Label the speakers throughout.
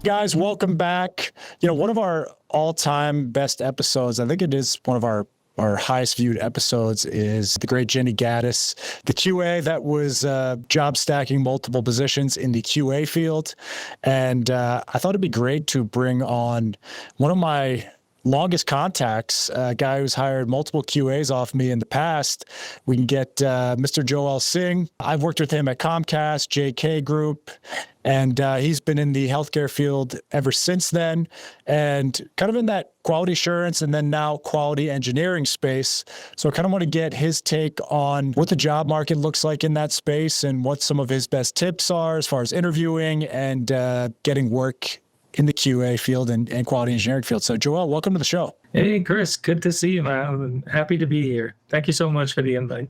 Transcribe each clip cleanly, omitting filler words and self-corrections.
Speaker 1: Guys, welcome back. One of our all-time best episodes, I think it is one of our highest viewed episodes, is the great Jenny Gaddis, the QA that was job stacking multiple positions in the QA field. And I thought it'd be great to bring on one of my longest contacts, a guy who's hired multiple QAs off me in the past. We can get Mr. Joel Singh. I've worked with him at Comcast, JK Group, and he's been in the healthcare field ever since then, and kind of in that quality assurance and then now quality engineering space. So I kind of want to get his take on what the job market looks like in that space and what some of his best tips are as far as interviewing and getting work in the QA field and quality engineering field. So Joel, welcome to the show.
Speaker 2: Hey, Chris, good to see you, man. I'm happy to be here. Thank you so much for the invite.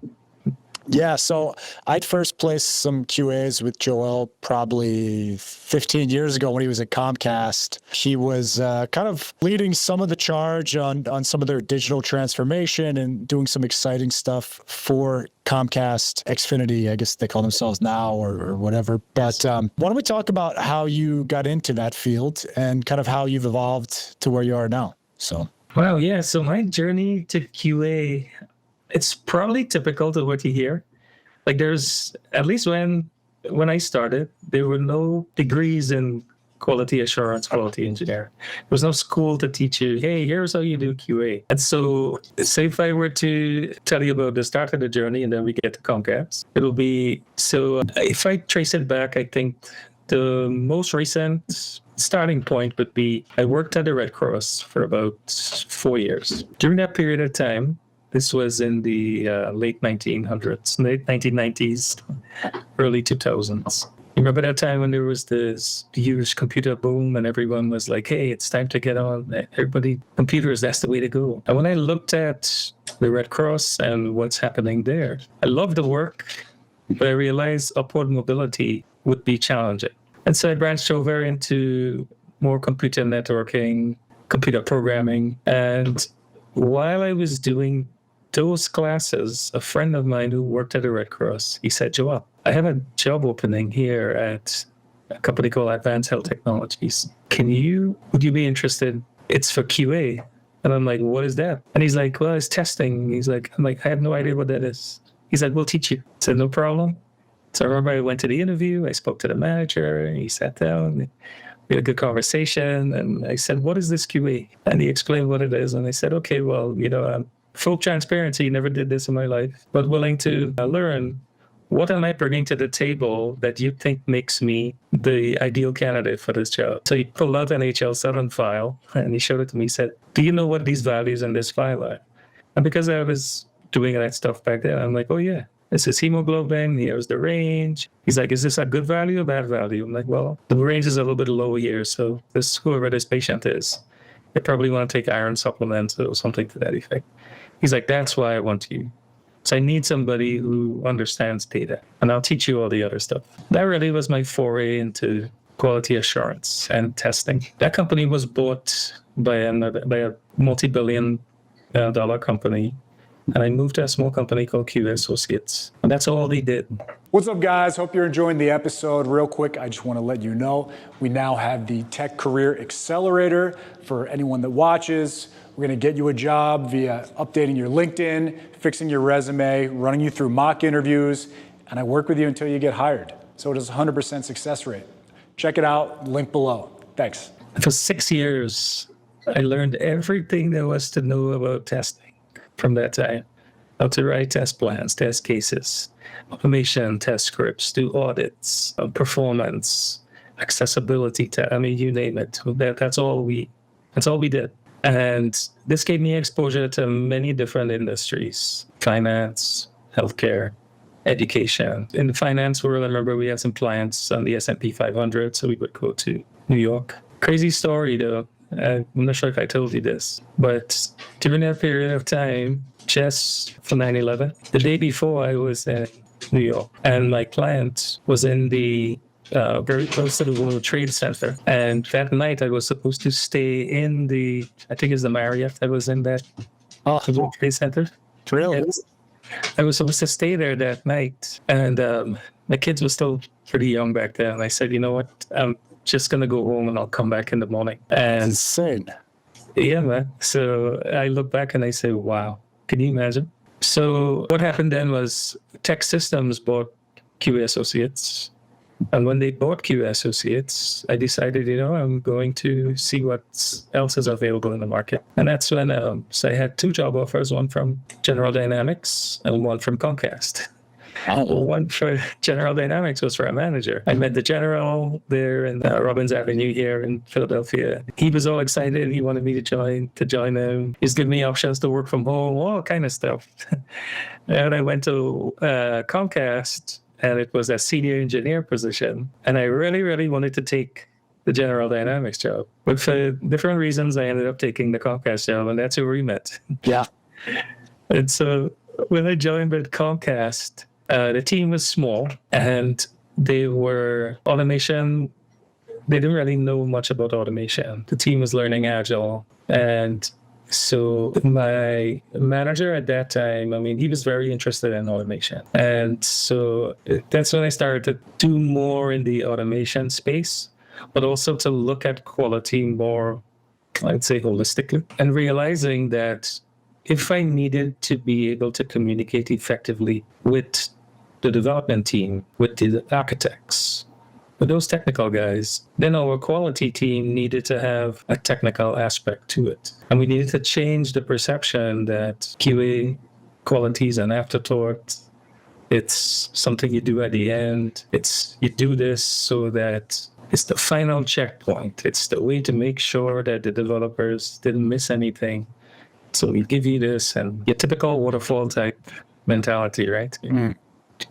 Speaker 1: Yeah, so I'd first placed some QAs with Joel probably 15 years ago when he was at Comcast. He was kind of leading some of the charge on some of their digital transformation and doing some exciting stuff for Comcast Xfinity, I guess they call themselves now or whatever. But why don't we talk about how you got into that field and kind of how you've evolved to where you are now? So
Speaker 2: my journey to QA, it's probably typical to what you hear. Like there's, at least when I started, there were no degrees in quality assurance, quality engineering. There was no school to teach you, hey, here's how you do QA. And so say if I were to tell you about the start of the journey and then we get to Comcast, it'll be, if I trace it back, I think the most recent starting point would be I worked at the Red Cross for about 4 years. During that period of time, this was in the late 1900s, late 1990s, early 2000s. You remember that time when there was this huge computer boom and everyone was like, hey, it's time to get on. Everybody, computers, that's the way to go. And when I looked at the Red Cross and what's happening there, I loved the work, but I realized upward mobility would be challenging. And so I branched over into more computer networking, computer programming. And while I was doing those classes, a friend of mine who worked at the Red Cross, he said, Joel, I have a job opening here at a company called Advanced Health Technologies. Would you be interested? It's for QA. And I'm like, what is that? And he's like, well, it's testing. I'm like, I have no idea what that is. He's like, we'll teach you. I said, no problem. So I remember I went to the interview, I spoke to the manager, and he sat down, we had a good conversation, and I said, what is this QA? And he explained what it is, and I said, okay, well, full transparency, never did this in my life, but willing to learn. What am I bringing to the table that you think makes me the ideal candidate for this job? So he pulled out an HL7 file, and he showed it to me, he said, do you know what these values in this file are? And because I was doing that stuff back then, I'm like, oh yeah. This is hemoglobin, here's the range. He's like, is this a good value or bad value? I'm like, well, the range is a little bit low here. So whoever this patient is, they probably want to take iron supplements or something to that effect. He's like, that's why I want you. So I need somebody who understands data, and I'll teach you all the other stuff. That really was my foray into quality assurance and testing. That company was bought by a multi-billion dollar company. And I moved to a small company called QA Associates. And that's all they did.
Speaker 3: What's up, guys? Hope you're enjoying the episode. Real quick, I just want to let you know, we now have the Tech Career Accelerator for anyone that watches. We're going to get you a job via updating your LinkedIn, fixing your resume, running you through mock interviews, and I work with you until you get hired. So it is a 100% success rate. Check it out, link below. Thanks.
Speaker 2: For 6 years, I learned everything there was to know about testing. From that time, how to write test plans, test cases, automation, test scripts, do audits, performance, accessibility, you name it. That's all we did. And this gave me exposure to many different industries: finance, healthcare, education. In the finance world, I remember we had some clients on the S&P 500, so we would go to New York. Crazy story though. I'm not sure if I told you this, but during that period of time, just for 9/11, the day before I was in New York, and my client was in the very close to the World Trade Center. And that night I was supposed to stay in I think it's the Marriott that was in that World Trade Center.
Speaker 1: Really?
Speaker 2: I was supposed to stay there that night. And my kids were still pretty young back then. And I said, you know what? I'm just going to go home and I'll come back in the morning. And
Speaker 1: Insane.
Speaker 2: yeah, man. So I look back and I say, wow, can you imagine? So what happened then was Tech Systems bought QA Associates. And when they bought QA Associates, I decided, I'm going to see what else is available in the market. And that's when, so I had 2 job offers, one from General Dynamics and one from Comcast. One for General Dynamics was for a manager. I met the general there in Robbins Avenue here in Philadelphia. He was all excited. He wanted me to join him. He's giving me options to work from home, all kind of stuff. And I went to Comcast, and it was a senior engineer position. And I really, really wanted to take the General Dynamics job. But for different reasons, I ended up taking the Comcast job, and that's where we met.
Speaker 1: Yeah.
Speaker 2: And so when I joined with Comcast, the team was small, and they were automation. They didn't really know much about automation. The team was learning Agile. And so my manager at that time, he was very interested in automation. And so that's when I started to do more in the automation space, but also to look at quality more, I'd say, holistically, and realizing that if I needed to be able to communicate effectively with the development team, with the architects, with those technical guys, then our quality team needed to have a technical aspect to it. And we needed to change the perception that QA quality is an afterthought. It's something you do at the end. You do this so that it's the final checkpoint. It's the way to make sure that the developers didn't miss anything. So we give you this, and your typical waterfall type mentality, right?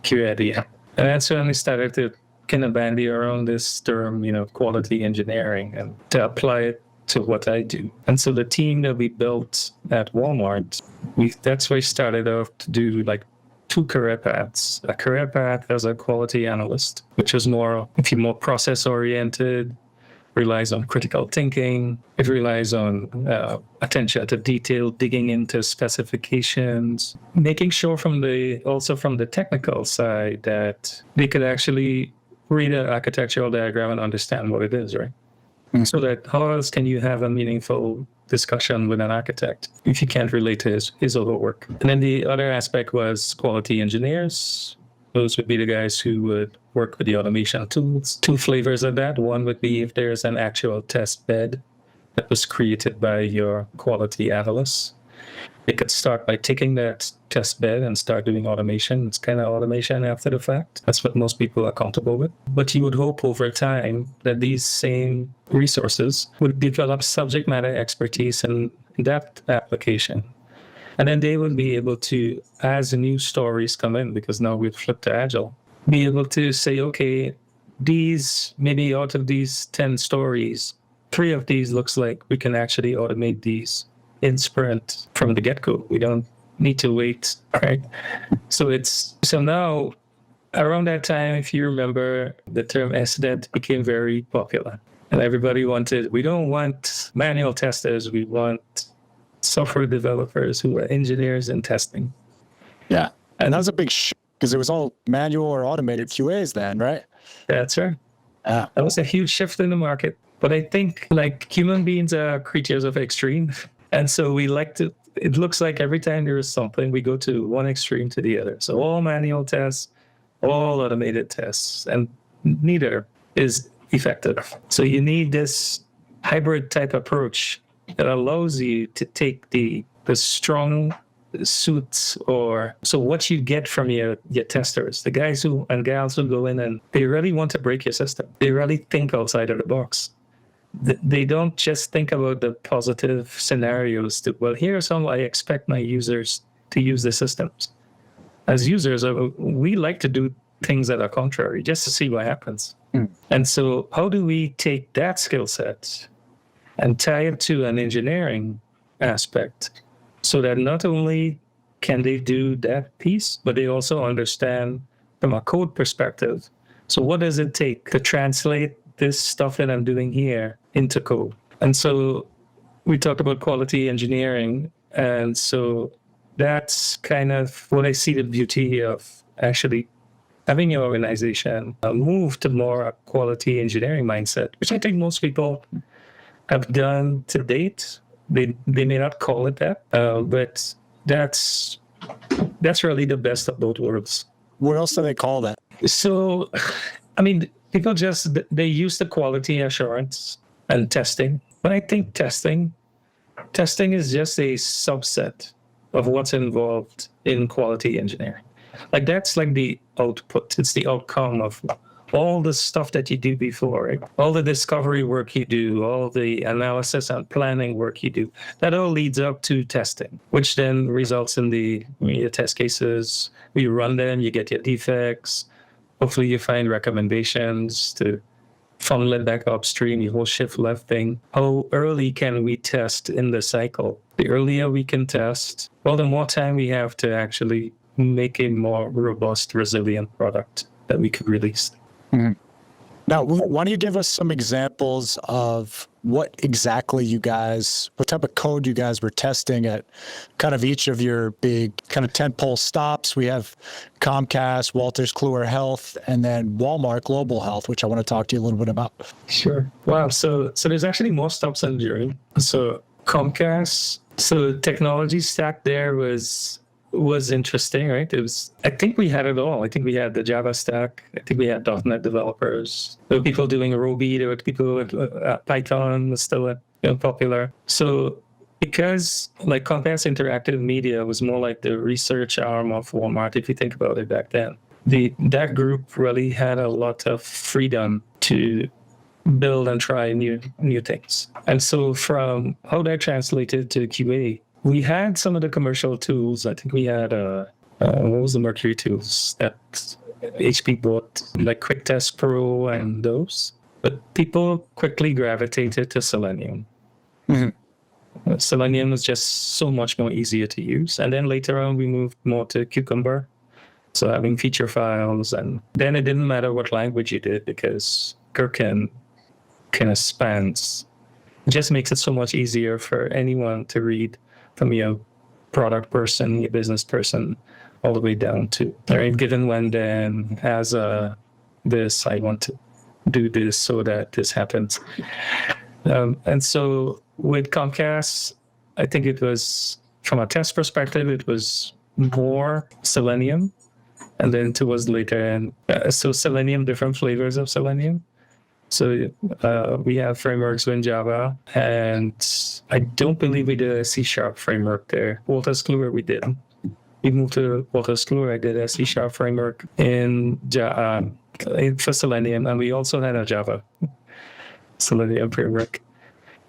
Speaker 2: QA at the end. And that's when we started to kind of bandy around this term, quality engineering, and to apply it to what I do. And so the team that we built at Walmart, that's where we started off to do like 2 career paths. A career path as a quality analyst, which was more process oriented, relies on critical thinking. It relies on attention to detail, digging into specifications, making sure from the technical side that they could actually read an architectural diagram and understand what it is, right? So that how else can you have a meaningful discussion with an architect if you can't relate to his or her work? And then the other aspect was quality engineers. Those would be the guys who would work with the automation tools. 2 flavors of that. One would be if there's an actual test bed that was created by your quality analysts. They could start by taking that test bed and start doing automation. It's kind of automation after the fact. That's what most people are comfortable with. But you would hope over time that these same resources would develop subject matter expertise in that application. And then they would be able to, as new stories come in, because now we've flipped to Agile, be able to say, okay, maybe out of these 10 stories, 3 of these looks like we can actually automate these in sprint from the get-go. We don't need to wait, right? So now around that time, if you remember, the term SDET became very popular, and everybody we don't want manual testers, we want software developers who are engineers in testing.
Speaker 1: Yeah. And that was a big because it was all manual or automated QAs then, right?
Speaker 2: That's right. That was a huge shift in the market. But I think human beings are creatures of extreme. And so it looks like every time there is something, we go to one extreme to the other. So all manual tests, all automated tests, and neither is effective. So you need this hybrid type approach that allows you to take the strong suits so what you get from your testers, the guys and gals who go in and they really want to break your system. They really think outside of the box. They don't just think about the positive scenarios here's how I expect my users to use the systems. As users, we like to do things that are contrary just to see what happens. And so how do we take that skill set and tie it to an engineering aspect so that not only can they do that piece, but they also understand from a code perspective. So what does it take to translate this stuff that I'm doing here into code? And so we talked about quality engineering. And so that's kind of what I see the beauty of actually having your organization move to more quality engineering mindset, which I think most people have done to date. They may not call it that, but that's really the best of both worlds.
Speaker 1: What else do they call that?
Speaker 2: So, I mean, people they use the quality assurance and testing, but I think testing is just a subset of what's involved in quality engineering. Like that's like the output. It's the outcome of all the stuff that you do before, right? All the discovery work you do, all the analysis and planning work you do. That all leads up to testing, which then results in your test cases. You run them, you get your defects. Hopefully you find recommendations to funnel it back upstream, the whole shift left thing. How early can we test in the cycle? The earlier we can test, well, the more time we have to actually make a more robust, resilient product that we could release.
Speaker 1: Mm-hmm. Now, why don't you give us some examples of what type of code you guys were testing at kind of each of your big kind of tentpole stops? We have Comcast, Wolters Kluwer Health, and then Walmart Global Health, which I want to talk to you a little bit about.
Speaker 2: Sure. Wow. So there's actually more stops on the journey. So Comcast, so the technology stack there was interesting, right? I think we had it all. I think we had the Java stack. I think we had .NET developers. There were people doing Ruby. There were people with Python was still popular. So because like Comcast Interactive Media was more like the research arm of Walmart, if you think about it back then, that group really had a lot of freedom to build and try new things. And so from how that translated to QA, we had some of the commercial tools. I think we had, what was the Mercury tools that HP bought, like Quick Test Pro and those. But people quickly gravitated to Selenium. Mm-hmm. Selenium was just so much more easier to use. And then later on, we moved more to Cucumber. So having feature files. And then it didn't matter what language you did because Gherkin kind of spans. It just makes it so much easier for anyone to read, from your product person, your business person, all the way down to, all right, given when Dan has this, I want to do this so that this happens. And so with Comcast, I think it was, from a test perspective, it was more Selenium. And then towards later, and so Selenium, different flavors of Selenium. So we have frameworks in Java, and I don't believe we did a C# framework there. Wolters Kluwer, we did. We moved to Wolters Kluwer. I did a C# framework for Selenium, and we also had a Java Selenium framework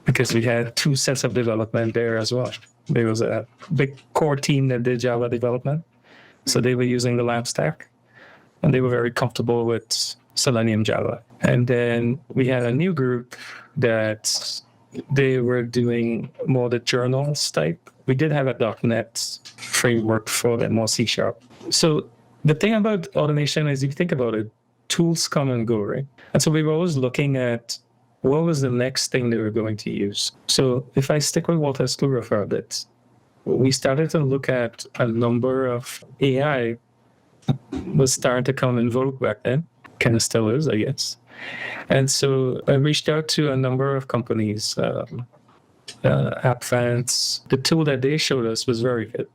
Speaker 2: because we had two sets of development there as well. There was a big core team that did Java development, so they were using the lab stack, and they were very comfortable with Selenium Java. And then we had a new group that they were doing more the journals type. We did have a .NET framework for that, more C#. So the thing about automation is, if you think about it, tools come and go, right? And so we were always looking at what was the next thing they were going to use. So if I stick with Wolters Kluwer for a bit, we started to look at a number of AI was starting to come in vogue back then. Kind of still is, I guess. And so I reached out to a number of companies, AppFans. The tool that they showed us was very good.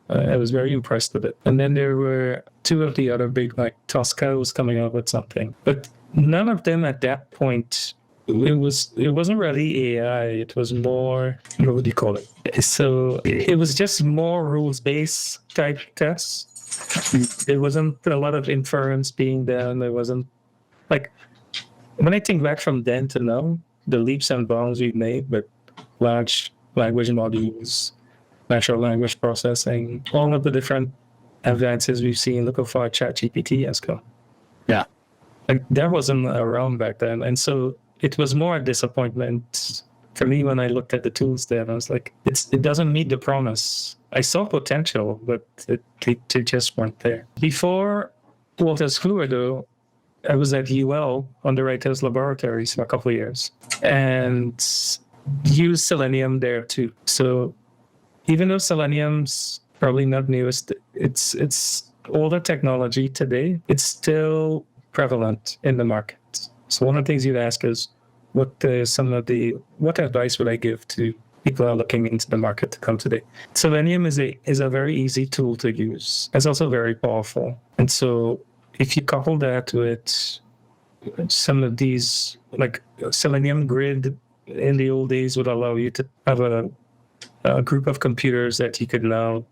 Speaker 2: I was very impressed with it. And then there were two of the other big, like Tosca was coming up with something. But none of them at that point, it wasn't really AI. It was more, what would you call it? So it was just more rules-based type tests. There wasn't a lot of inference being done. There wasn't, like, when I think back from then to now, the leaps and bounds we've made with large language modules, natural language processing, all of the different advances we've seen, look how far ChatGPT has come.
Speaker 1: Yeah.
Speaker 2: Like, that wasn't around back then. And so it was more a disappointment for me when I looked at the tools there. I was like, it doesn't meet the promise. I saw potential, but it just weren't there. Before Wolters Kluwer, though, I was at UL, Underwriters Laboratories, for a couple of years, and used Selenium there too. So even though Selenium's probably not newest, it's older technology today, it's still prevalent in the market. So one of the things you'd ask is, what advice would I give to people who are looking into the market to come today? Selenium is a very easy tool to use. It's also very powerful. And so if you couple that with some of these, like Selenium Grid in the old days would allow you to have a group of computers that you could now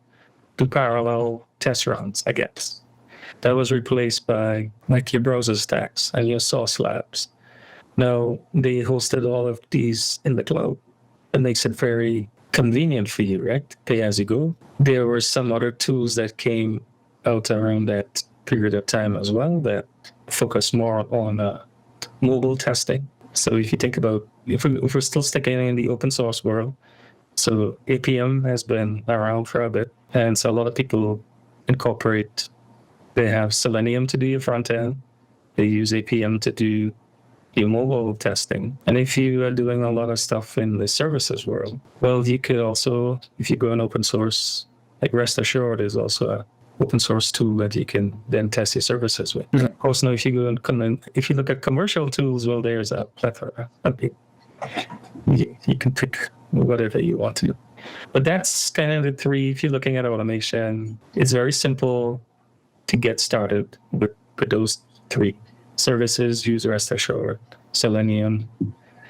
Speaker 2: do parallel test runs, I guess. That was replaced by like your browser stacks and your source labs. Now they hosted all of these in the cloud. It makes it very convenient for you, right? Pay as you go. There were some other tools that came out around that period of time as well that focus more on mobile testing. So if you think about, if we're still sticking in the open source world, so APM has been around for a bit, and so a lot of people incorporate, they have Selenium to do your front end, they use APM to do your mobile testing. And if you are doing a lot of stuff in the services world, well, you could also, if you go in open source, like Rest Assured is also a open source tool that you can then test your services with. Of course, now if you look at commercial tools, well, there's a plethora. You can pick whatever you want to. But that's kind of the three. If you're looking at automation, it's very simple to get started with those three. Services, use Rest Assured, Selenium.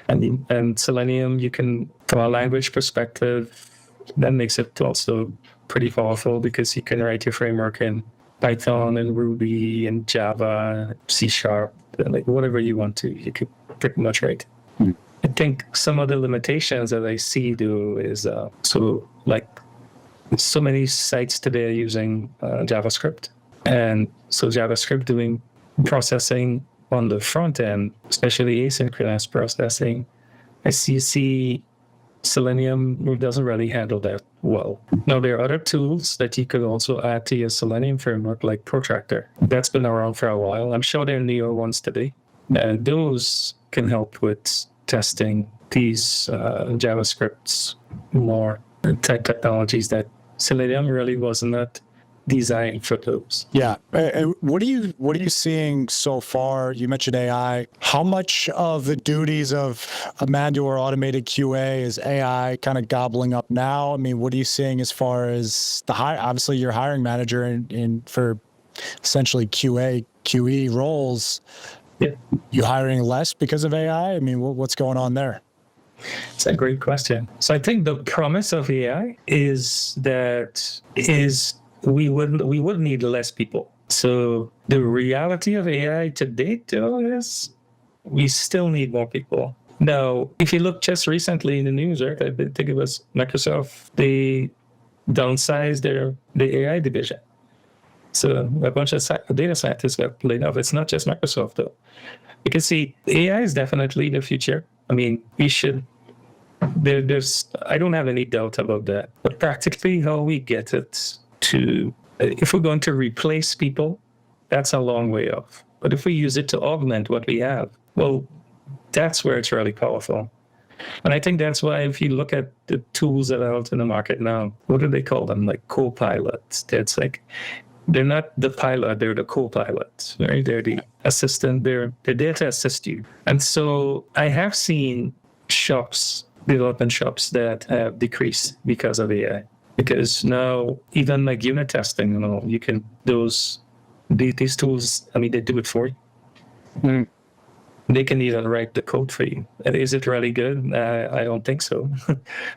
Speaker 2: And Selenium, you can, from a language perspective, that makes it also pretty powerful because you can write your framework in Python and Ruby and Java, C#, like whatever you want to, you could pretty much write. I think some of the limitations that I see though is so many sites today are using JavaScript, and so JavaScript doing processing on the front end, especially asynchronous processing. I see Selenium doesn't really handle that well. Now, there are other tools that you could also add to your Selenium framework, like Protractor. That's been around for a while. I'm sure there are newer ones today. And those can help with testing these JavaScripts, more type technologies that Selenium really wasn't designed for those.
Speaker 1: Yeah. What are you seeing so far? You mentioned AI. How much of the duties of a manual or automated QA is AI kind of gobbling up now? I mean, what are you seeing as far as obviously you're hiring manager in for essentially QE roles.
Speaker 2: Yeah.
Speaker 1: You hiring less because of AI? I mean, what's going on there?
Speaker 2: It's a great question. So I think the promise of AI is we would need less people. So the reality of AI to date, though, is we still need more people. Now, if you look just recently in the news, right, I think it was Microsoft, they downsized the AI division. So a bunch of data scientists got laid off. It's not just Microsoft, though. Because see, AI is definitely the future. I mean, we should. I don't have any doubt about that. But practically, how we get it to, if we're going to replace people, that's a long way off. But if we use it to augment what we have, well, that's where it's really powerful. And I think that's why if you look at the tools that are out in the market now, what do they call them? Like co-pilots. It's like, they're not the pilot, they're the co-pilots, right? They're the assistant, they're there to assist you. And so I have seen development shops that have decreased because of AI. Because now, even like unit testing, you can, these tools, I mean, they do it for you. Mm. They can even write the code for you. And is it really good? I don't think so.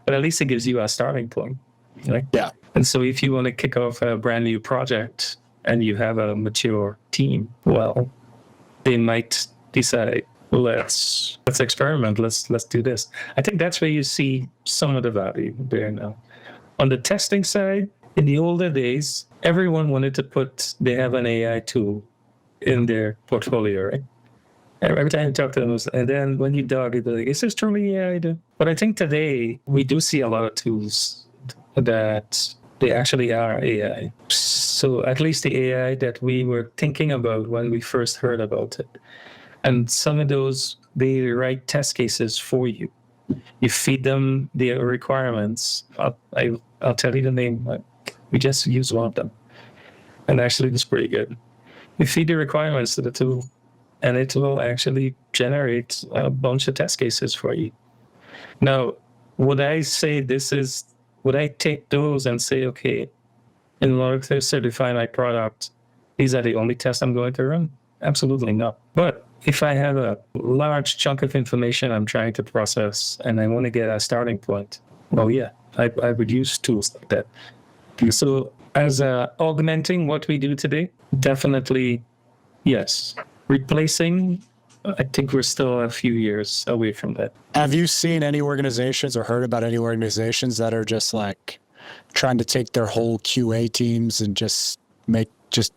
Speaker 2: But at least it gives you a starting point, right?
Speaker 1: Yeah.
Speaker 2: And so if you want to kick off a brand new project and you have a mature team, well, they might decide, let's experiment, let's do this. I think that's where you see some of the value there now. On the testing side, in the older days, everyone wanted to they have an AI tool in their portfolio, right? Every time you talk to them, and then when you dug it, like, is this truly AI? But I think today we do see a lot of tools that they actually are AI. So at least the AI that we were thinking about when we first heard about it. And some of those, they write test cases for you. You feed them the requirements. I'll tell you the name. We just use one of them. And actually, it's pretty good. You feed the requirements to the tool, and it will actually generate a bunch of test cases for you. Now, would I take those and say, okay, in order to certify my product, these are the only tests I'm going to run? Absolutely not. But if I have a large chunk of information I'm trying to process and I want to get a starting point, well, yeah, I would use tools like that. So as augmenting what we do today, definitely yes. Replacing, I think we're still a few years away from that.
Speaker 1: Have you seen any organizations or heard about any organizations that are just like trying to take their whole QA teams and just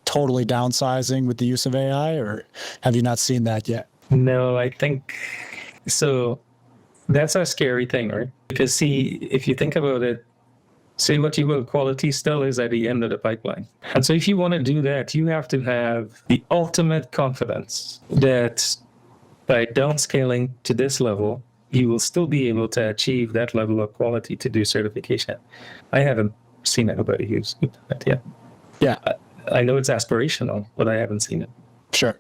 Speaker 1: totally downsizing with the use of AI, or have you not seen that yet?
Speaker 2: No, I think so. That's a scary thing, right? Because see, if you think about it, say what you will, quality still is at the end of the pipeline. And so if you want to do that, you have to have the ultimate confidence that by downscaling to this level, you will still be able to achieve that level of quality to do certification. I haven't seen anybody who's done that yet.
Speaker 1: Yeah.
Speaker 2: I know it's aspirational, but I haven't seen it.
Speaker 1: Sure.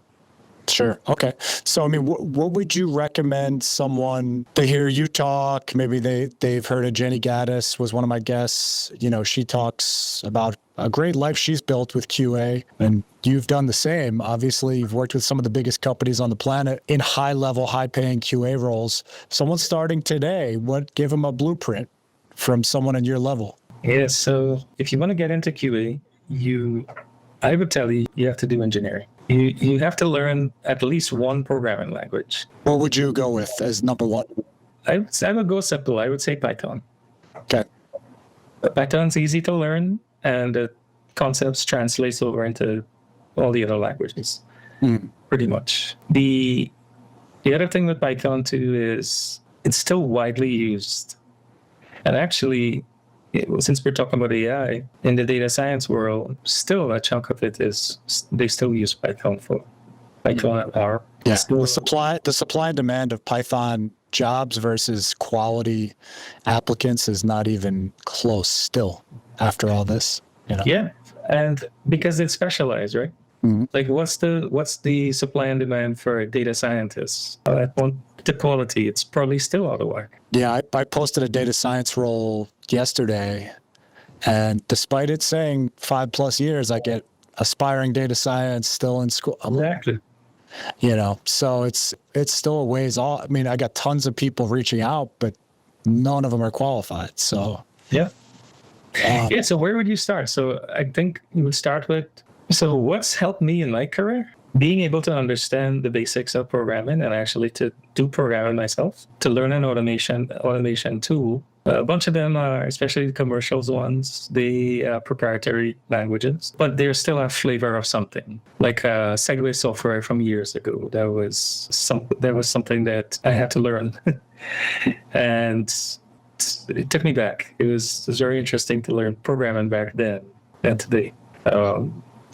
Speaker 1: Okay. So, I mean, what would you recommend someone, they hear you talk, maybe they've heard of Jenny Gaddis was one of my guests. You know, she talks about a great life she's built with QA, and you've done the same. Obviously, you've worked with some of the biggest companies on the planet in high-level, high-paying QA roles. Someone starting today, give them a blueprint from someone in your level?
Speaker 2: Yeah, so if you want to get into QA, I would tell you, you have to do engineering. You have to learn at least one programming language.
Speaker 1: What would you go with as number one?
Speaker 2: I would go simple. I would say Python.
Speaker 1: Okay.
Speaker 2: Python's easy to learn, and the concepts translates over into all the other languages, pretty much. The other thing with Python too is it's still widely used. And actually, since we're talking about AI, in the data science world, still a chunk of it is they still use Python for Python R.
Speaker 1: Yeah, the supply and demand of Python jobs versus quality applicants is not even close still after all this. You know?
Speaker 2: Yeah, and because it's specialized, right? Mm-hmm. Like what's the supply and demand for data scientists? The quality, it's probably still out of whack.
Speaker 1: Yeah, I posted a data science role yesterday, and despite it saying 5+ years, I get aspiring data science still in school.
Speaker 2: Exactly.
Speaker 1: You know, so it's still a ways off. I mean, I got tons of people reaching out, but none of them are qualified. So
Speaker 2: yeah. Yeah. So where would you start? So I think you would start with, so what's helped me in my career? Being able to understand the basics of programming and actually to do programming myself, to learn an automation tool. A bunch of them are, especially the commercial ones, the proprietary languages, but there's still a flavor of something. Like Segway software from years ago, that was something that I had to learn. And it took me back. It was very interesting to learn programming back then and today.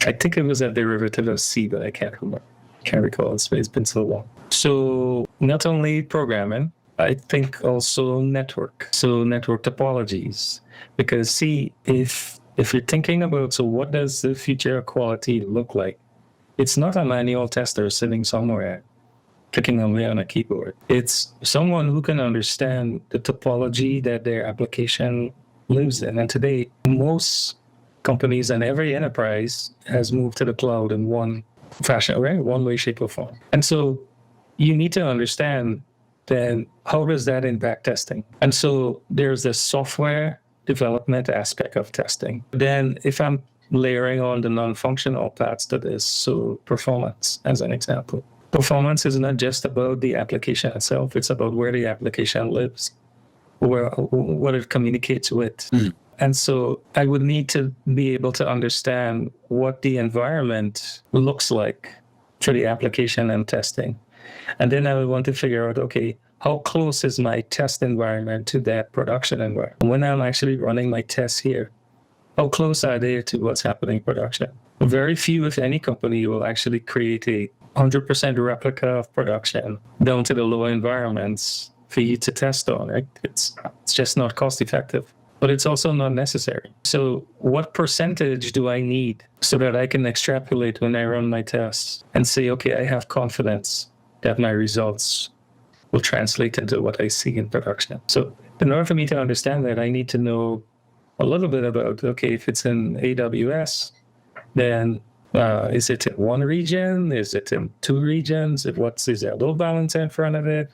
Speaker 2: I think it was a derivative of C, but I can't recall. It's been so long. So not only programming, I think also network. So network topologies. Because see, if you're thinking about, so what does the future of quality look like? It's not a manual tester sitting somewhere clicking away on a keyboard. It's someone who can understand the topology that their application lives in. And today, most companies and every enterprise has moved to the cloud in one fashion, right? One way, shape, or form. And so you need to understand then how does that impact testing? And so there's the software development aspect of testing. Then if I'm layering on the non-functional parts to this, so performance as an example. Performance is not just about the application itself, it's about where the application lives, what it communicates with. Mm. And so I would need to be able to understand what the environment looks like for the application and testing. And then I would want to figure out, okay, how close is my test environment to that production environment? When I'm actually running my tests here, how close are they to what's happening in production? Very few, if any, company will actually create a 100% replica of production down to the low environments for you to test on. Right? It's just not cost effective. but it's also not necessary. So what percentage do I need so that I can extrapolate when I run my tests and say, okay, I have confidence that my results will translate into what I see in production. So in order for me to understand that, I need to know a little bit about, okay, if it's in AWS, then is it in one region? Is it in two regions? Is there a load balancer in front of it?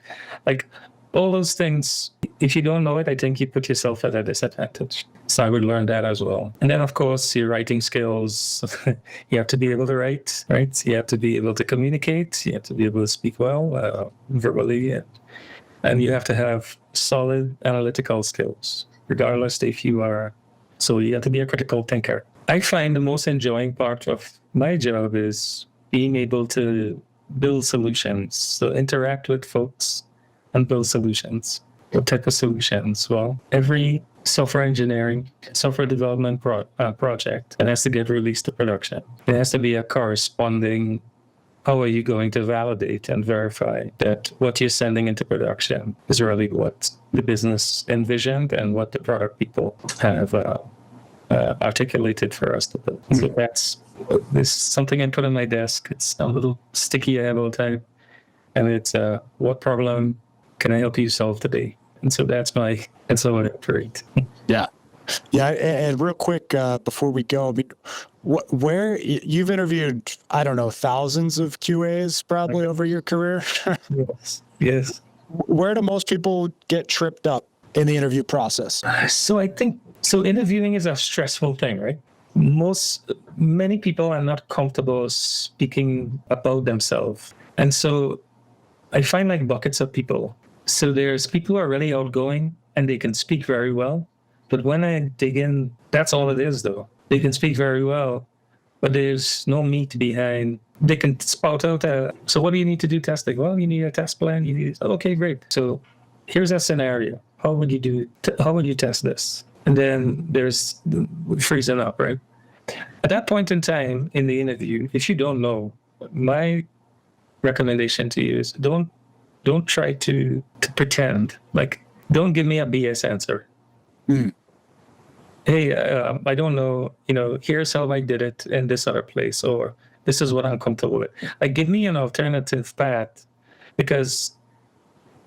Speaker 2: Like all those things, if you don't know it, I think you put yourself at a disadvantage. So I would learn that as well. And then, of course, your writing skills, you have to be able to write, right? You have to be able to communicate. You have to be able to speak well, verbally. And you have to have solid analytical skills, regardless if you are. So you have to be a critical thinker. I find the most enjoying part of my job is being able to build solutions. So interact with folks and build solutions. What type of solutions? Well, every software engineering, software development project that has to get released to production, there has to be a corresponding, how are you going to validate and verify that what you're sending into production is really what the business envisioned and what the product people have articulated for us to build. So that's something I put on my desk. It's a little sticky I have all the time. And it's what problem can I help you solve today? And so that's how I operate.
Speaker 1: Yeah. Yeah. And real quick, before we go, I mean, where you've interviewed, I don't know, thousands of QAs probably over your career.
Speaker 2: Yes.
Speaker 1: Where do most people get tripped up in the interview process?
Speaker 2: So I think, interviewing is a stressful thing, right? Many people are not comfortable speaking about themselves. And so I find like buckets of people. So there's people who are really outgoing and they can speak very well. But when I dig in, that's all it is though. They can speak very well, but there's no meat behind. They can spout out so what do you need to do testing? Well, you need a test plan. Okay, great. So here's a scenario. How would you test this? And then there's freezing up, right? At that point in time in the interview, if you don't know, my recommendation to you is don't try to pretend. Like, don't give me a BS answer. Hey, I don't know, here's how I did it in this other place, or this is what I'm comfortable with. Like, give me an alternative path, because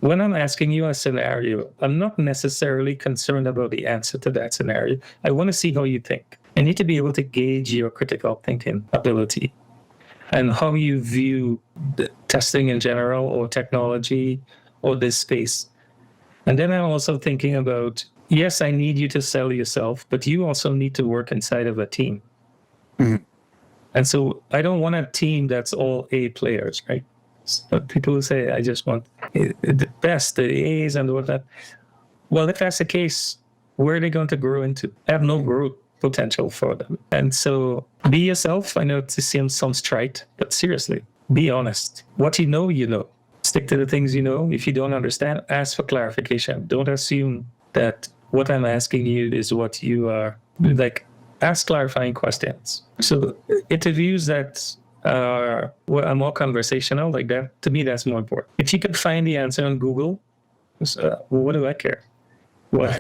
Speaker 2: when I'm asking you a scenario, I'm not necessarily concerned about the answer to that scenario. I want to see how you think. I need to be able to gauge your critical thinking ability and how you view the testing in general or technology or this space. And then I'm also thinking about, yes, I need you to sell yourself, but you also need to work inside of a team. Mm-hmm. And so I don't want a team that's all A players, right? So people who say, I just want the best, the A's and whatnot. Well, if that's the case, where are they going to grow into? I have no growth potential for them. And so be yourself. I know it sounds trite, but seriously, be honest. What you know. Stick to the things you know. If you don't understand, ask for clarification. Don't assume that what I'm asking you is what you are. Like, ask clarifying questions. So interviews that are more conversational, like that, to me, that's more important. If you could find the answer on Google, what do I care? What?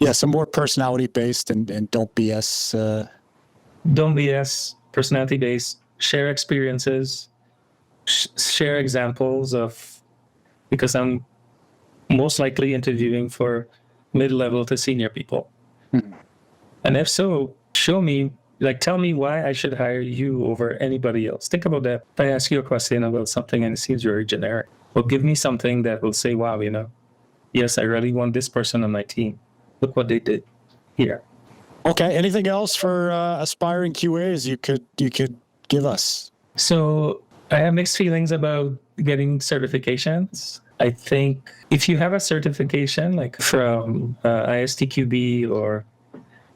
Speaker 1: Yeah, some more personality based and don't BS.
Speaker 2: Don't BS, personality based. Share experiences. Share examples of, because I'm most likely interviewing for mid-level to senior people. Mm-hmm. And if so, show me, tell me why I should hire you over anybody else. Think about that. If I ask you a question about something and it seems very generic, well, give me something that will say, wow, yes, I really want this person on my team. Look what they did here.
Speaker 1: Okay. Anything else for aspiring QAs you could give us?
Speaker 2: So I have mixed feelings about getting certifications. I think if you have a certification like from ISTQB or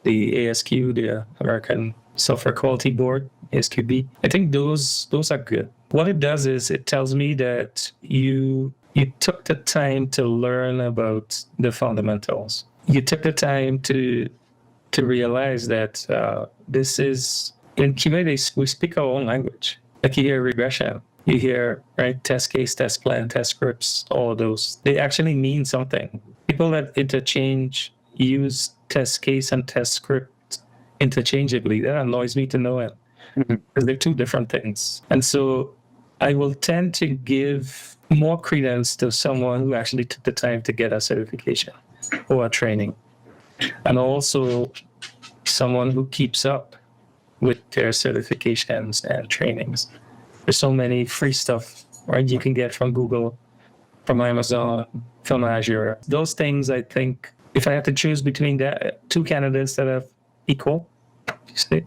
Speaker 2: the ASQ, the American Software Quality Board, ASQB, I think those are good. What it does is it tells me that you took the time to learn about the fundamentals. You took the time to realize that this is, in QA, we speak our own language. Like you hear regression, you hear, right, test case, test plan, test scripts, all of those. They actually mean something. People that interchange use test case and test script interchangeably. That annoys me to no end because they're two different things. And so I will tend to give more credence to someone who actually took the time to get a certification or a training, and also someone who keeps up with their certifications and trainings. There's so many free stuff, right, you can get from Google, from Amazon, from Azure. Those things, I think, if I have to choose between two candidates that are equal, you see,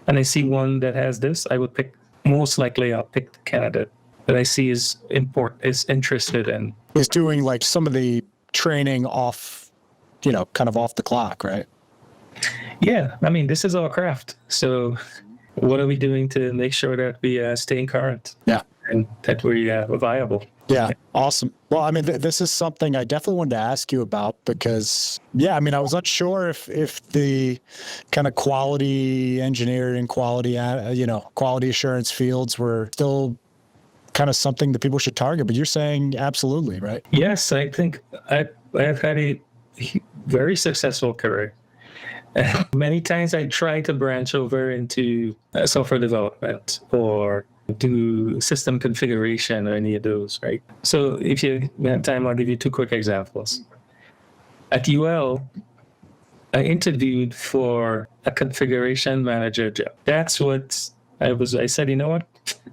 Speaker 2: and I see one that has this, I would pick, most likely I'll pick the candidate that I see is interested in.
Speaker 1: Is doing like some of the training off, kind of off the clock, right?
Speaker 2: Yeah, I mean, this is our craft. So what are we doing to make sure that we stay current?
Speaker 1: Yeah.
Speaker 2: And that we're viable?
Speaker 1: Yeah, awesome. Well, I mean, this is something I definitely wanted to ask you about because, I mean, I was unsure if the kind of quality engineering, quality assurance fields were still kind of something that people should target, but you're saying absolutely, right?
Speaker 2: Yes, I think I've had a very successful career. Many times I try to branch over into software development or do system configuration or any of those, right? So if you have time, I'll give you two quick examples. At UL, I interviewed for a configuration manager job. That's what I said, you know what?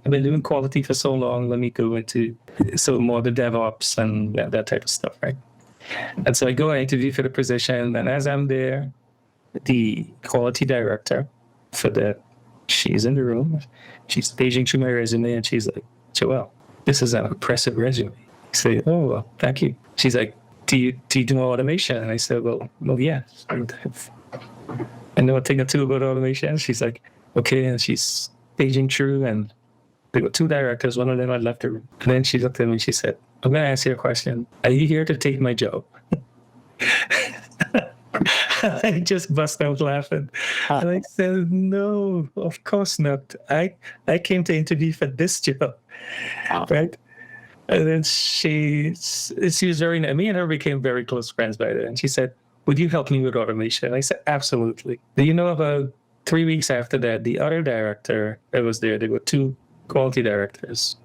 Speaker 2: I've been doing quality for so long. Let me go into more the DevOps and that type of stuff, right? And so I interview for the position, and as I'm there, the quality director she's in the room, she's paging through my resume, and she's like, "Joel, this is an impressive resume." I say, "Oh, well, thank you." She's like, do you do automation? And I said, well, yeah. I know a thing or two about automation. She's like, okay. And she's paging through, and there were two directors. One of them had left the room. And then she looked at me and she said, "I'm going to ask you a question. Are you here to take my job?" I just bust out laughing. And I said, "No, of course not. I came to interview for this job." Right? And then she was very nice. Me and her became very close friends by then. And she said, "Would you help me with automation?" And I said, "Absolutely." Do you know, about 3 weeks after that, the other director that was there were two quality directors.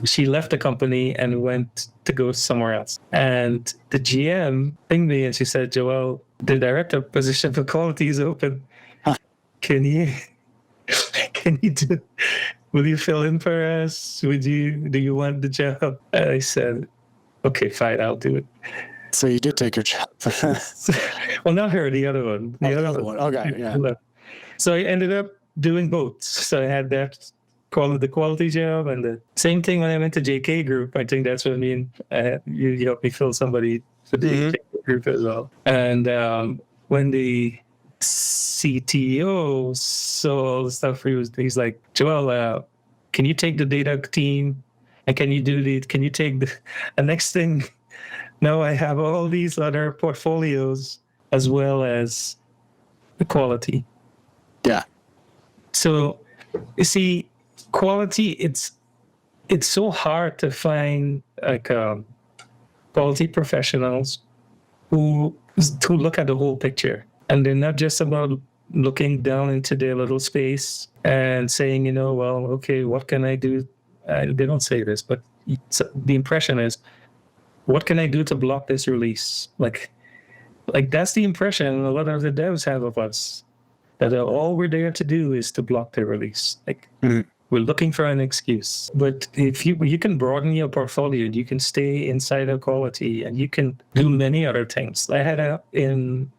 Speaker 2: She left the company and went to go somewhere else. And the GM pinged me and she said, "Joel, the director position for quality is open. Can you will you fill in for us? Do you want the job?" And I said, "Okay, fine, I'll do it."
Speaker 1: So you did take your job.
Speaker 2: Well, not her, the other one.
Speaker 1: The other one. Okay, yeah.
Speaker 2: So I ended up doing both. So I had that the quality job, and the same thing when I went to JK Group. I think that's what I mean. You helped me fill somebody for the JK Group as well. And when the CTO saw all the stuff, he's like, "Joel, can you take the data team, and can you take the next thing?" Now I have all these other portfolios as well as the quality.
Speaker 1: Yeah.
Speaker 2: So you see, quality, it's so hard to find quality professionals who look at the whole picture, and they're not just about looking down into their little space and saying, well, okay, what can I do? They don't say this, but the impression is, what can I do to block this release? Like that's the impression a lot of the devs have of us, that all we're there to do is to block the release. We're looking for an excuse. But if you can broaden your portfolio, you can stay inside of quality, and you can do many other things. I had in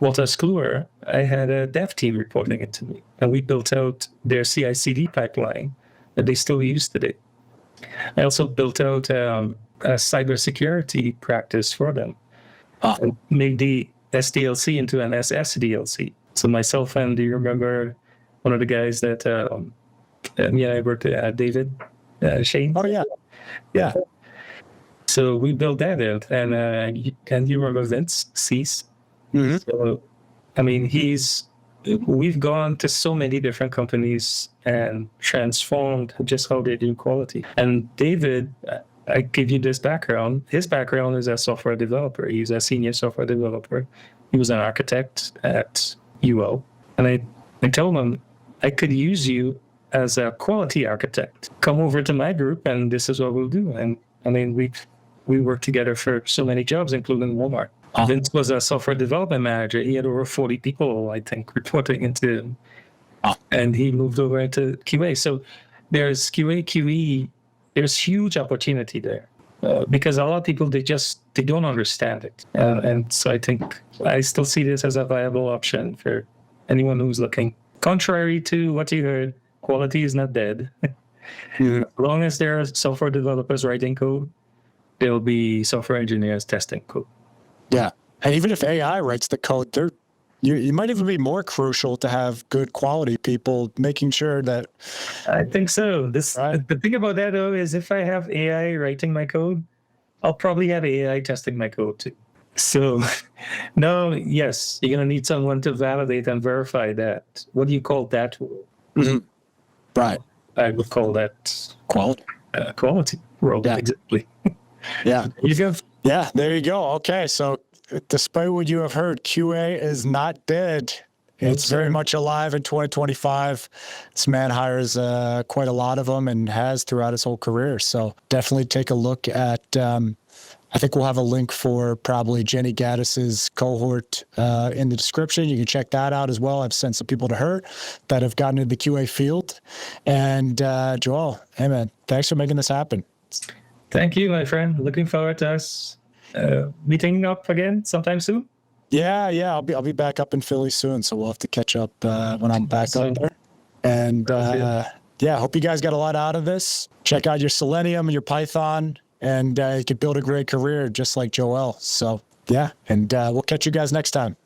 Speaker 2: Walter Kluwer, I had a dev team reporting it to me, and we built out their CI/CD pipeline that they still use today. I also built out a cybersecurity practice for them, and made the SDLC into an SSDLC. So myself and, do you remember one of the guys that I worked at, David Shane?
Speaker 1: Oh yeah, yeah.
Speaker 2: So we built that out, and you remember Vince Cease? Mm-hmm. So I mean, we've gone to so many different companies and transformed just how they do quality. And David, I give you this background. His background is as software developer. He's a senior software developer. He was an architect at UO. And I told him I could use you as a quality architect. Come over to my group and this is what we'll do. And I mean, we worked together for so many jobs, including Walmart. Vince was a software development manager. He had over 40 people, I think, reporting into him. And he moved over into QA. So there's QA, QE, there's huge opportunity there. Because a lot of people, they don't understand it. And so I think I still see this as a viable option for anyone who's looking. Contrary to what you heard, quality is not dead. As long as there are software developers writing code, there'll be software engineers testing code.
Speaker 1: Yeah. And even if AI writes the code, you might even be more crucial to have good quality people making sure that.
Speaker 2: I think so.
Speaker 1: Right.
Speaker 2: The thing about that, though, is if I have AI writing my code, I'll probably have AI testing my code too. So, no, yes, you're going to need someone to validate and verify that. What do you call that?
Speaker 1: Mm-hmm. Right.
Speaker 2: I would call that
Speaker 1: Quality.
Speaker 2: Quality role.
Speaker 1: Yeah.
Speaker 2: Exactly.
Speaker 1: Yeah.
Speaker 2: You go.
Speaker 1: Yeah, there you go. Okay, so despite what you have heard, QA is not dead. It's very much alive in 2025. This man hires quite a lot of them and has throughout his whole career. So definitely take a look at, I think we'll have a link for probably Jenny Gaddis's cohort in the description. You can check that out as well. I've sent some people to her that have gotten into the QA field. And Joel, hey man, thanks for making this happen.
Speaker 2: Thank you, my friend. Looking forward to us meeting up again sometime soon.
Speaker 1: Yeah, I'll be back up in Philly soon, so we'll have to catch up when I'm back up there. And yeah, hope you guys got a lot out of this. Check out your Selenium and your Python, and you can build a great career just like Joel. So yeah, and we'll catch you guys next time.